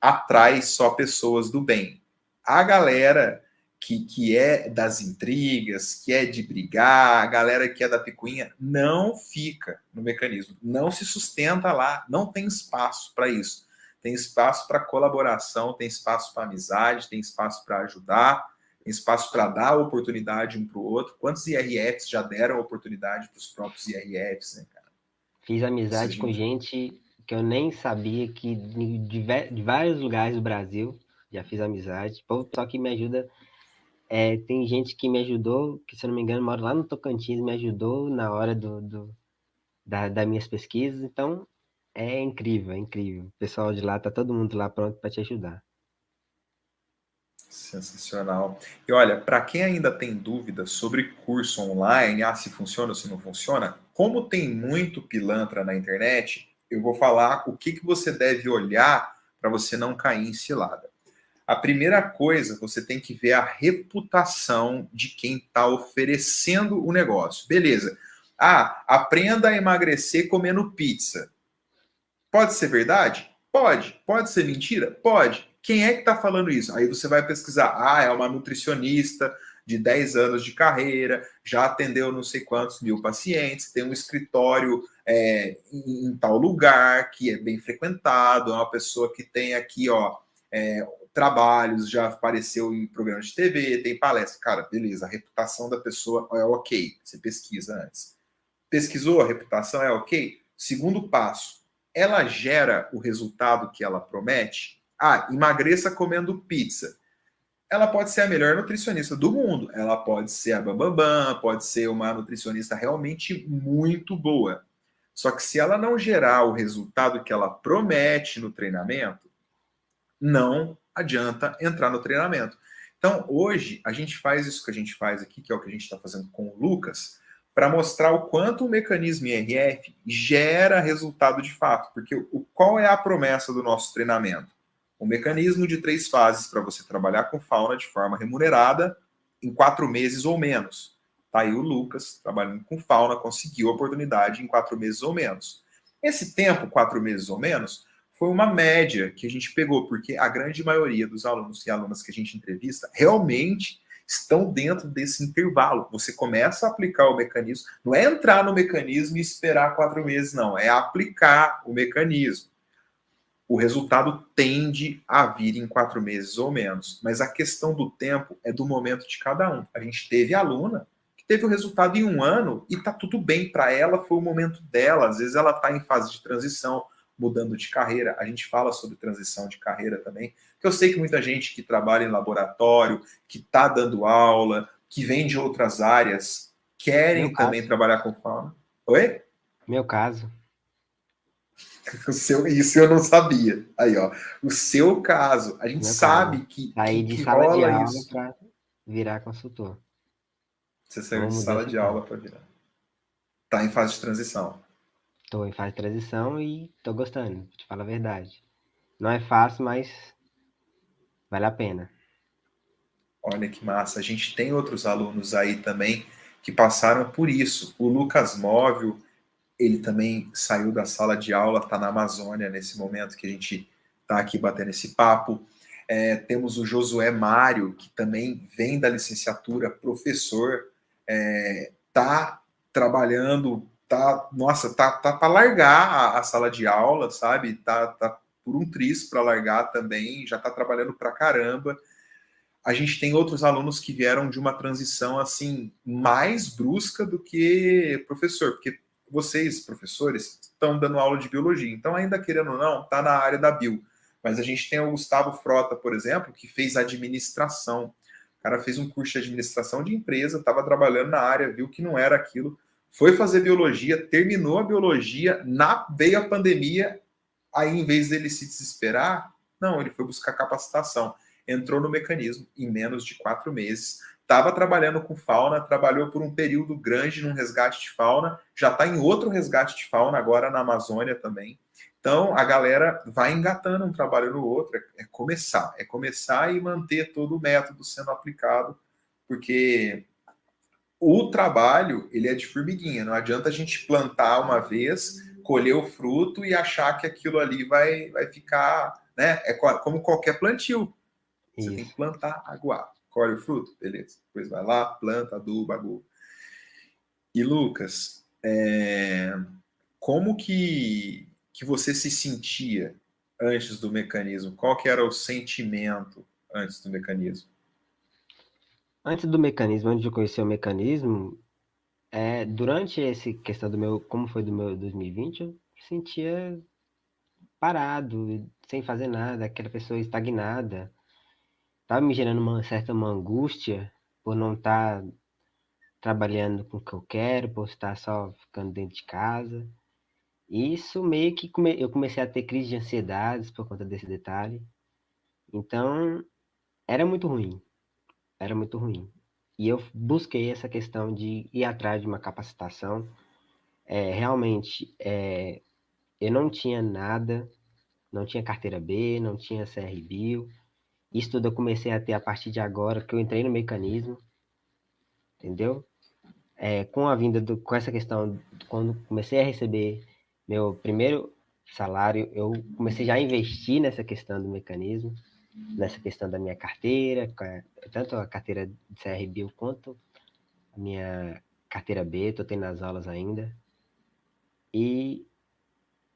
atrai só pessoas do bem. A galera que é das intrigas, que é de brigar, a galera que é da picuinha, não fica no mecanismo, não se sustenta lá, não tem espaço para isso. Tem espaço para colaboração, tem espaço para amizade, tem espaço para ajudar, tem espaço para dar oportunidade um para o outro. Quantos IRFs já deram oportunidade para os próprios IRFs, né, cara? Fiz Isso a amizade com gente gente que eu nem sabia que de vários lugares do Brasil já fiz amizade. O pessoal que me ajuda, tem gente que me ajudou, que se eu não me engano mora lá no Tocantins, me ajudou na hora das minhas pesquisas. Então é incrível, é incrível. O pessoal de lá, tá todo mundo lá pronto para te ajudar. sensacional. E olha, para quem ainda tem dúvidas sobre curso online, se funciona ou se não funciona, como tem muito pilantra na internet, eu vou falar o que você deve olhar para você não cair em cilada. A primeira coisa, você tem que ver a reputação de quem está oferecendo o negócio. Beleza. Ah, aprenda a emagrecer comendo pizza. Pode ser verdade? Pode. Pode ser mentira? Pode. Quem é que está falando isso? Aí você vai pesquisar. Ah, é uma nutricionista de 10 anos de carreira, já atendeu não sei quantos mil pacientes, tem um escritório em tal lugar, que é bem frequentado, é uma pessoa que tem aqui, ó, trabalhos, já apareceu em programas de TV, tem palestra. Cara, beleza, a reputação da pessoa é ok. Você pesquisa antes. Pesquisou, a reputação é ok? Segundo passo, ela gera o resultado que ela promete? Ah, emagreça comendo pizza. Ela pode ser a melhor nutricionista do mundo. Ela pode ser a Bambambam, pode ser uma nutricionista realmente muito boa. Só que se ela não gerar o resultado que ela promete no treinamento, não adianta entrar no treinamento. Então, hoje, a gente faz isso que a gente faz aqui, que é o que a gente está fazendo com o Lucas, para mostrar o quanto o mecanismo IRF gera resultado de fato. Porque qual é a promessa do nosso treinamento? Um mecanismo de 3 fases para você trabalhar com fauna de forma remunerada em 4 meses ou menos. Tá aí o Lucas, trabalhando com fauna, conseguiu a oportunidade em 4 meses ou menos. Esse tempo, 4 meses ou menos, foi uma média que a gente pegou, porque a grande maioria dos alunos e alunas que a gente entrevista realmente estão dentro desse intervalo. Você começa a aplicar o mecanismo, não é entrar no mecanismo e esperar 4 meses, não, é aplicar o mecanismo. O resultado tende a vir em 4 meses ou menos, mas a questão do tempo é do momento de cada um. A gente teve aluna que teve o resultado em 1 ano e tá tudo bem para ela, foi o momento dela. Às vezes ela está em fase de transição, mudando de carreira. A gente fala sobre transição de carreira também, porque eu sei que muita gente que trabalha em laboratório, que está dando aula, que vem de outras áreas, Meu querem também caso. trabalhar com fauna. Oi? Meu caso. Isso eu não sabia. Aí, ó. O seu caso, a gente Meu caso. sabe que, Saí que, de que sala de rola aula isso. para virar consultor. Você Foi saiu uma de sala mudança de grande. aula para virar. Tá em fase de transição. Estou em fase de transição e estou gostando, pra te falar a verdade. Não é fácil, mas vale a pena. Olha que massa. A gente tem outros alunos aí também que passaram por isso. O Lucas Móvel, ele também saiu da sala de aula, está na Amazônia nesse momento que a gente está aqui batendo esse papo. Temos o Josué Mário, que também vem da licenciatura, professor, tá trabalhando, nossa, tá para largar a sala de aula, sabe? Tá por um triz para largar também, já tá trabalhando para caramba. A gente tem outros alunos que vieram de uma transição assim mais brusca do que professor, porque vocês, professores, estão dando aula de biologia, então ainda querendo ou não, está na área da bio. Mas a gente tem o Gustavo Frota, por exemplo, que fez administração. O cara fez um curso de administração de empresa, estava trabalhando na área, viu que não era aquilo, foi fazer biologia, terminou a biologia, veio a pandemia, aí em vez dele se desesperar, não, ele foi buscar capacitação, entrou no mecanismo em menos de 4 meses, estava trabalhando com fauna, trabalhou por um período grande num resgate de fauna, já está em outro resgate de fauna agora na Amazônia também. Então a galera vai engatando um trabalho no outro, é começar e manter todo o método sendo aplicado, porque o trabalho ele é de formiguinha, não adianta a gente plantar uma vez, colher o fruto e achar que aquilo ali vai ficar, né? É como qualquer plantio. Você tem que Isso. plantar, aguar, colhe o fruto, beleza. Depois vai lá, planta, aduba, aguba. E Lucas, como que você se sentia antes do mecanismo? Qual que era o sentimento antes do mecanismo? Antes do mecanismo, antes de eu conhecer o mecanismo, durante essa questão do meu, como foi do meu 2020, eu sentia parado, sem fazer nada, aquela pessoa estagnada. Tava me gerando uma angústia por não estar trabalhando com o que eu quero, por estar só ficando dentro de casa. E isso meio que eu comecei a ter crise de ansiedades por conta desse detalhe. Então, era muito ruim, era muito ruim. E eu busquei essa questão de ir atrás de uma capacitação. Realmente, eu não tinha nada, não tinha carteira B, não tinha CRBio. Isso tudo eu comecei a ter a partir de agora, que eu entrei no mecanismo, entendeu? com a vinda com essa questão, quando comecei a receber meu primeiro salário, eu comecei já a investir nessa questão do mecanismo, nessa questão da minha carteira, tanto a carteira de CRBio quanto a minha carteira B, estou tendo as aulas ainda. E,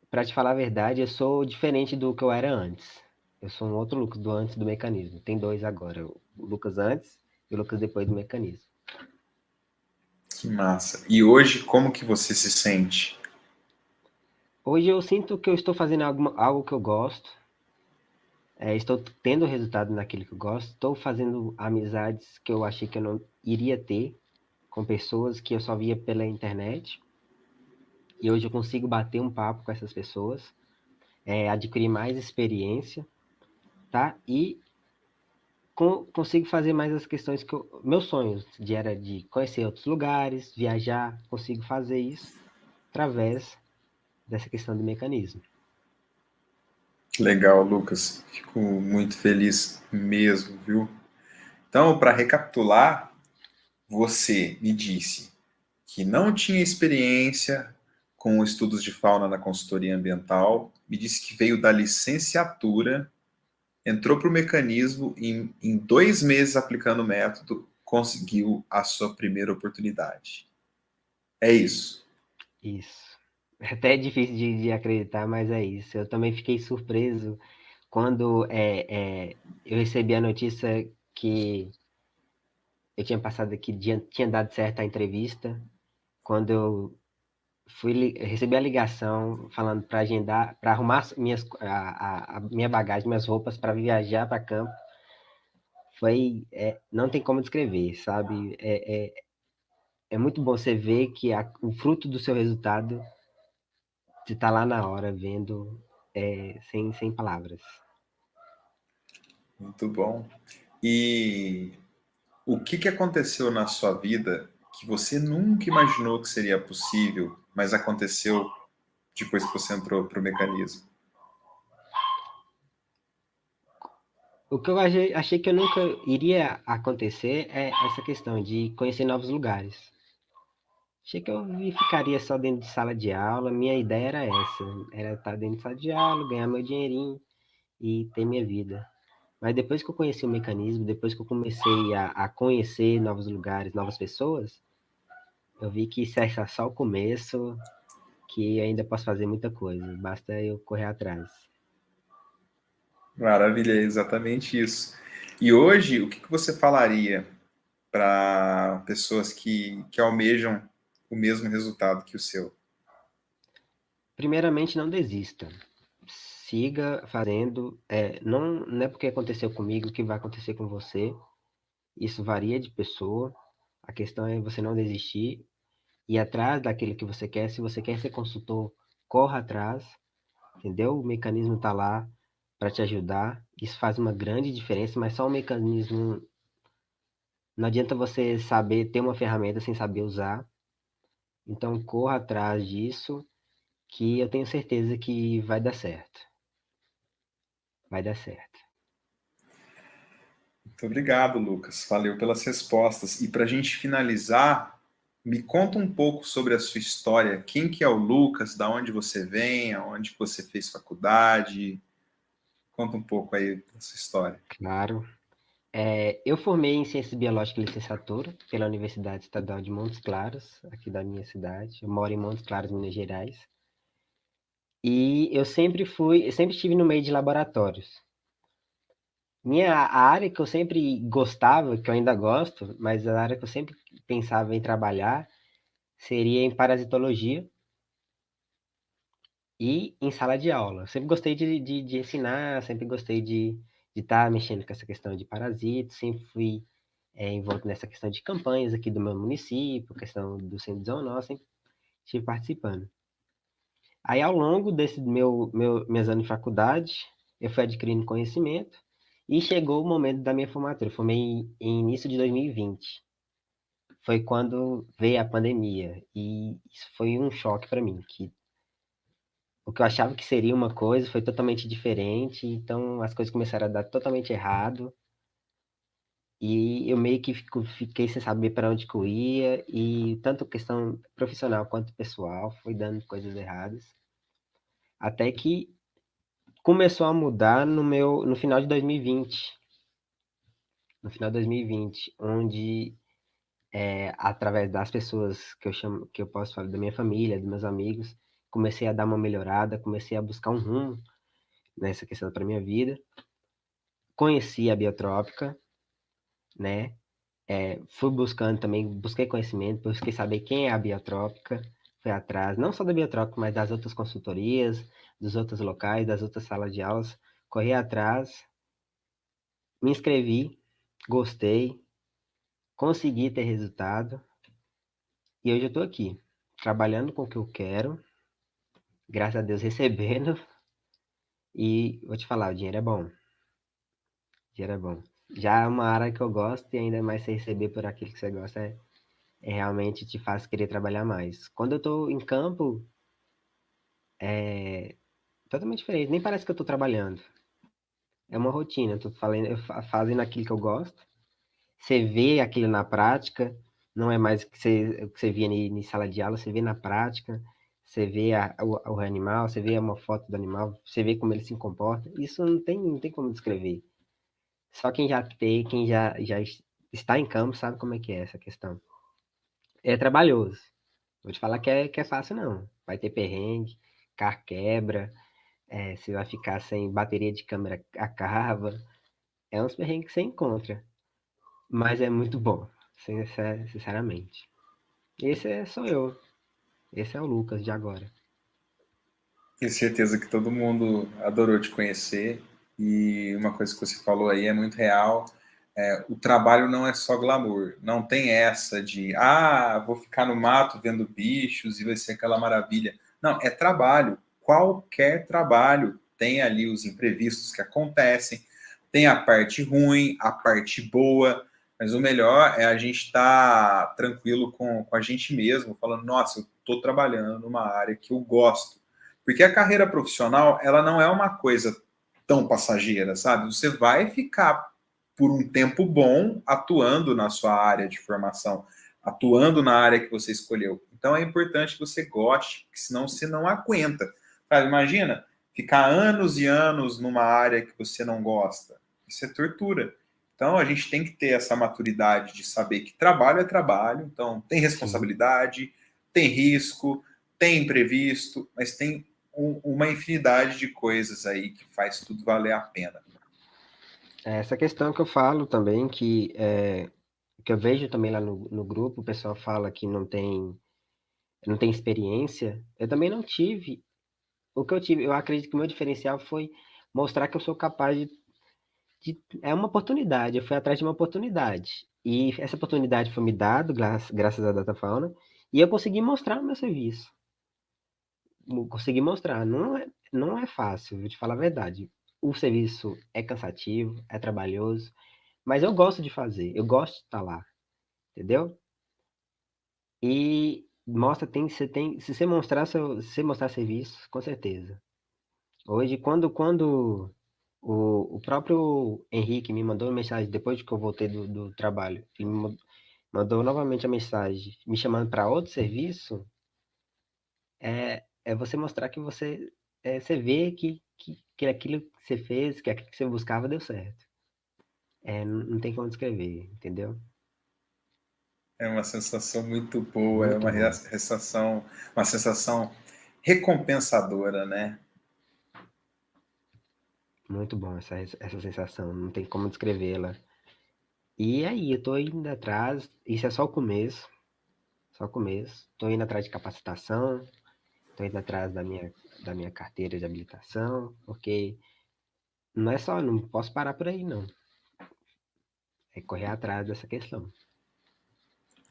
para te falar a verdade, eu sou diferente do que eu era antes. Eu sou um outro Lucas do antes do mecanismo. Tem dois agora, o Lucas antes e o Lucas depois do mecanismo. Que massa. E hoje, como que você se sente? Hoje eu sinto que eu estou fazendo algo que eu gosto, estou tendo resultado naquilo que eu gosto, estou fazendo amizades que eu achei que eu não iria ter com pessoas que eu só via pela internet. E hoje eu consigo bater um papo com essas pessoas, adquirir mais experiência, tá? E consigo fazer mais as questões meus sonhos era de conhecer outros lugares, viajar, consigo fazer isso através dessa questão do mecanismo. Legal, Lucas. Fico muito feliz mesmo, viu? Então, para recapitular, você me disse que não tinha experiência com estudos de fauna na consultoria ambiental, me disse que veio da licenciatura, entrou para o mecanismo e em 2 meses aplicando o método, conseguiu a sua primeira oportunidade. É isso. Isso. Até é difícil de acreditar, mas é isso. Eu também fiquei surpreso quando eu recebi a notícia que eu tinha passado aqui, tinha dado certo a entrevista. Quando eu recebi a ligação falando para agendar, para arrumar a minha bagagem, minhas roupas para viajar para campo, não tem como descrever, sabe? É muito bom você ver que o fruto do seu resultado, você está lá na hora vendo, sem palavras. Muito bom. E o que que aconteceu na sua vida que você nunca imaginou que seria possível, mas aconteceu depois que você entrou para o mecanismo? O que eu achei que eu nunca iria acontecer é essa questão de conhecer novos lugares. Achei que eu ficaria só dentro de sala de aula. Minha ideia era essa, era estar dentro de sala de aula, ganhar meu dinheirinho e ter minha vida. Mas depois que eu conheci o mecanismo, depois que eu comecei a conhecer novos lugares, novas pessoas, eu vi que isso é só o começo, que ainda posso fazer muita coisa. Basta eu correr atrás. Maravilha, é exatamente isso. E hoje, o que que você falaria para pessoas que almejam o mesmo resultado que o seu? Primeiramente, não desista. Siga fazendo. Não é porque aconteceu comigo que vai acontecer com você. Isso varia de pessoa. A questão é você não desistir, ir atrás daquilo que você quer. Se você quer ser consultor, corra atrás, entendeu? O mecanismo está lá para te ajudar. Isso faz uma grande diferença, mas só o mecanismo. Não adianta você saber ter uma ferramenta sem saber usar. Então, corra atrás disso, que eu tenho certeza que vai dar certo. Vai dar certo. Muito obrigado, Lucas. Valeu pelas respostas. E para a gente finalizar, me conta um pouco sobre a sua história. Quem que é o Lucas? Da onde você vem? Aonde você fez faculdade? Conta um pouco aí da sua história. Claro. Eu formei em Ciências Biológicas e Licenciatura pela Universidade Estadual de Montes Claros, aqui da minha cidade. Eu moro em Montes Claros, Minas Gerais. E eu sempre estive no meio de laboratórios. A área que eu sempre gostava, que eu ainda gosto, mas a área que eu sempre pensava em trabalhar seria em parasitologia e em sala de aula. Eu sempre gostei de ensinar, sempre gostei de estar mexendo com essa questão de parasitas, sempre fui envolto nessa questão de campanhas aqui do meu município, questão do centro de zoonose, sempre estive participando. Aí, ao longo desse meus anos de faculdade, eu fui adquirindo conhecimento e chegou o momento da minha formatura. Eu formei em início de 2020. Foi quando veio a pandemia e isso foi um choque para mim, que o que eu achava que seria uma coisa foi totalmente diferente, então as coisas começaram a dar totalmente errado. E eu meio que fiquei sem saber para onde que eu ia, e tanto questão profissional quanto pessoal foi dando coisas erradas. Até que começou a mudar no final de 2020. No final de 2020, onde através das pessoas que eu chamo, que eu posso falar da minha família, dos meus amigos, comecei a dar uma melhorada, comecei a buscar um rumo nessa questão para minha vida. Conheci a biotrópica, né? Fui buscando também, busquei conhecimento, busquei saber quem é a biotrópica, fui atrás, não só da biotrópica, mas das outras consultorias, dos outros locais, das outras salas de aulas, corri atrás, me inscrevi, gostei, consegui ter resultado, e hoje eu estou aqui, trabalhando com o que eu quero, graças a Deus recebendo, e vou te falar, o dinheiro é bom, o dinheiro é bom. Já é uma área que eu gosto, e ainda mais você receber por aquilo que você gosta, realmente te faz querer trabalhar mais. Quando eu estou em campo, é totalmente diferente, nem parece que eu estou trabalhando. É uma rotina, eu tô falando, fazendo aquilo que eu gosto, você vê aquilo na prática, não é mais o que você via em sala de aula, você vê na prática, você vê o animal, você vê uma foto do animal, você vê como ele se comporta. Isso não tem como descrever. Só quem já está em campo sabe como é que é essa questão. É trabalhoso. Vou te falar que é fácil, não. Vai ter perrengue, carro quebra, você vai ficar sem bateria de câmera, acaba. É uns perrengues que você encontra. Mas é muito bom, sinceramente. Sou eu. Esse é o Lucas de agora. Tenho certeza que todo mundo adorou te conhecer. E uma coisa que você falou aí é muito real. O trabalho não é só glamour. Não tem essa de, vou ficar no mato vendo bichos e vai ser aquela maravilha. Não, é trabalho. Qualquer trabalho tem ali os imprevistos que acontecem. Tem a parte ruim, a parte boa. Mas o melhor é a gente estar tranquilo com a gente mesmo, falando, nossa, eu estou trabalhando numa área que eu gosto. Porque a carreira profissional, ela não é uma coisa tão passageira, sabe? Você vai ficar por um tempo bom atuando na sua área de formação, atuando na área que você escolheu. Então é importante que você goste, porque senão você não aguenta. Sabe? Imagina ficar anos e anos numa área que você não gosta. Isso é tortura. Então a gente tem que ter essa maturidade de saber que trabalho é trabalho, então tem Sim. responsabilidade, tem risco, tem imprevisto, mas tem uma infinidade de coisas aí que faz tudo valer a pena. Essa questão que eu falo também, que eu vejo também lá no grupo, o pessoal fala que não tem experiência. Eu também não tive. O que eu tive, eu acredito que o meu diferencial foi mostrar que eu sou capaz é uma oportunidade. Eu fui atrás de uma oportunidade. E essa oportunidade foi me dada, graças à DataFauna, e eu consegui mostrar o meu serviço. Consegui mostrar. Não é fácil, vou te falar a verdade. O serviço é cansativo, é trabalhoso, mas eu gosto de fazer, eu gosto de estar lá, entendeu? E mostra, se você mostrar se você mostrar serviço, com certeza. Hoje, quando o próprio Henrique me mandou uma mensagem depois de que eu voltei do trabalho, ele mandou novamente a mensagem me chamando para outro serviço, é você mostrar que você vê que aquilo que você fez, que aquilo que você buscava deu certo. Não tem como descrever, entendeu? É uma sensação muito boa, é Muito uma bom. sensação recompensadora, né? Muito bom essa sensação, não tem como descrevê-la. E aí, eu tô indo atrás, isso é só o começo, só o começo. Tô indo atrás de capacitação, tô indo atrás da minha carteira de habilitação, porque não é só, não posso parar por aí, não. É correr atrás dessa questão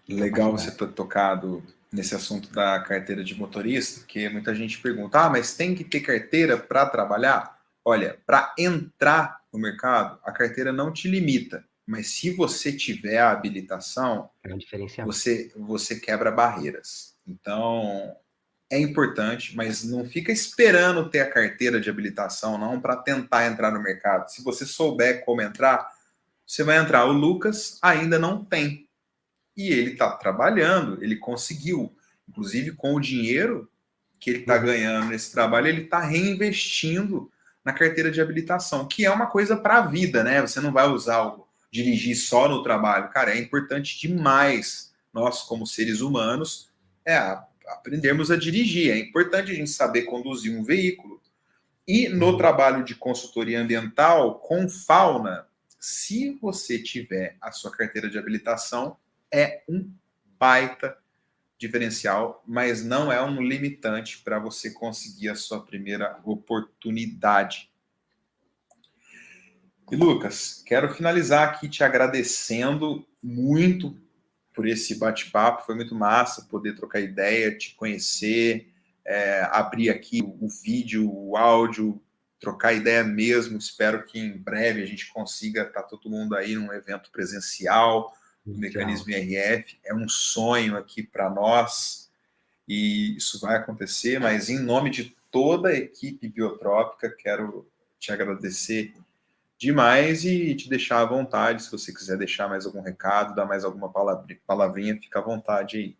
de Legal você capacidade. ter tocado nesse assunto da carteira de motorista, porque muita gente pergunta: mas tem que ter carteira para trabalhar? Olha, para entrar no mercado, a carteira não te limita, mas se você tiver a habilitação, É um diferencial. você quebra barreiras. Então, é importante, mas não fica esperando ter a carteira de habilitação não para tentar entrar no mercado. Se você souber como entrar, Você vai entrar, o Lucas ainda não tem. E ele está trabalhando, ele conseguiu. Inclusive, com o dinheiro que ele está ganhando nesse trabalho, ele está reinvestindo na carteira de habilitação, que é uma coisa para a vida, né? Você não vai usar dirigir só no trabalho. Cara, é importante demais nós, como seres humanos, aprendermos a dirigir. É importante a gente saber conduzir um veículo. E no trabalho de consultoria ambiental com fauna, se você tiver a sua carteira de habilitação, é um baita diferencial, mas não é um limitante para você conseguir a sua primeira oportunidade. E Lucas, quero finalizar aqui te agradecendo muito por esse bate-papo, foi muito massa poder trocar ideia, te conhecer, abrir aqui o vídeo, o áudio, trocar ideia mesmo. Espero que em breve a gente consiga estar todo mundo aí num evento presencial do Mecanismo IRF. É um sonho aqui para nós e isso vai acontecer, mas em nome de toda a equipe biotrópica, quero te agradecer demais e te deixar à vontade. Se você quiser deixar mais algum recado, dar mais alguma palavrinha, fica à vontade aí.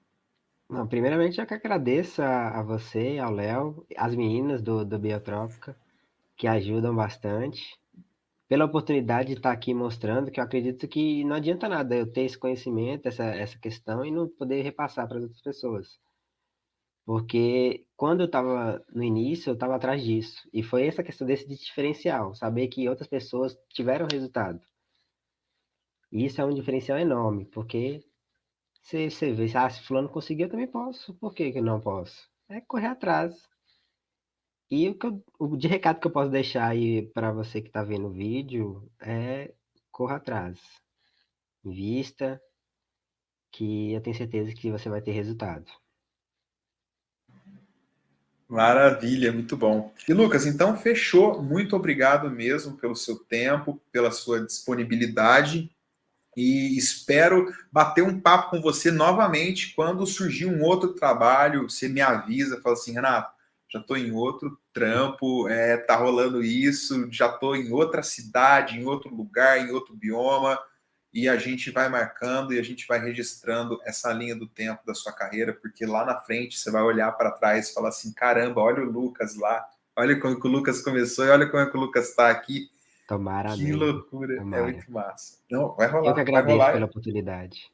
Não, primeiramente, eu que agradeço a você, ao Léo, as meninas do Biotrópica, que ajudam bastante, pela oportunidade de estar aqui mostrando, que eu acredito que não adianta nada eu ter esse conhecimento, essa questão, e não poder repassar para as outras pessoas. Porque quando eu estava no início, eu estava atrás disso. E foi essa questão desse diferencial, saber que outras pessoas tiveram resultado. E isso é um diferencial enorme, porque você vê, se fulano conseguiu, eu também posso. Por que que eu não posso? É correr atrás. E o de recado que eu posso deixar aí para você que está vendo o vídeo é corra atrás. Invista, que eu tenho certeza que você vai ter resultado. Maravilha, muito bom. E Lucas, então fechou. Muito obrigado mesmo pelo seu tempo, pela sua disponibilidade. E espero bater um papo com você novamente quando surgir um outro trabalho. Você me avisa, fala assim, Renato, já estou em outro trampo, tá rolando isso, já estou em outra cidade, em outro lugar, em outro bioma, e a gente vai marcando e a gente vai registrando essa linha do tempo da sua carreira, porque lá na frente você vai olhar para trás e falar assim, caramba, olha o Lucas lá, olha como que o Lucas começou e olha como é que o Lucas está aqui. Tomara, Que amém. loucura, é Tomara. muito massa. Não, vai Eu que rolar, vai agradeço pela rolar. oportunidade,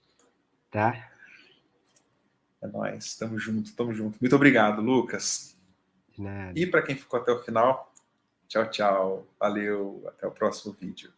tá? É nóis, tamo junto, tamo junto. Muito obrigado, Lucas. De nada. E para quem ficou até o final, tchau, tchau. Valeu, até o próximo vídeo.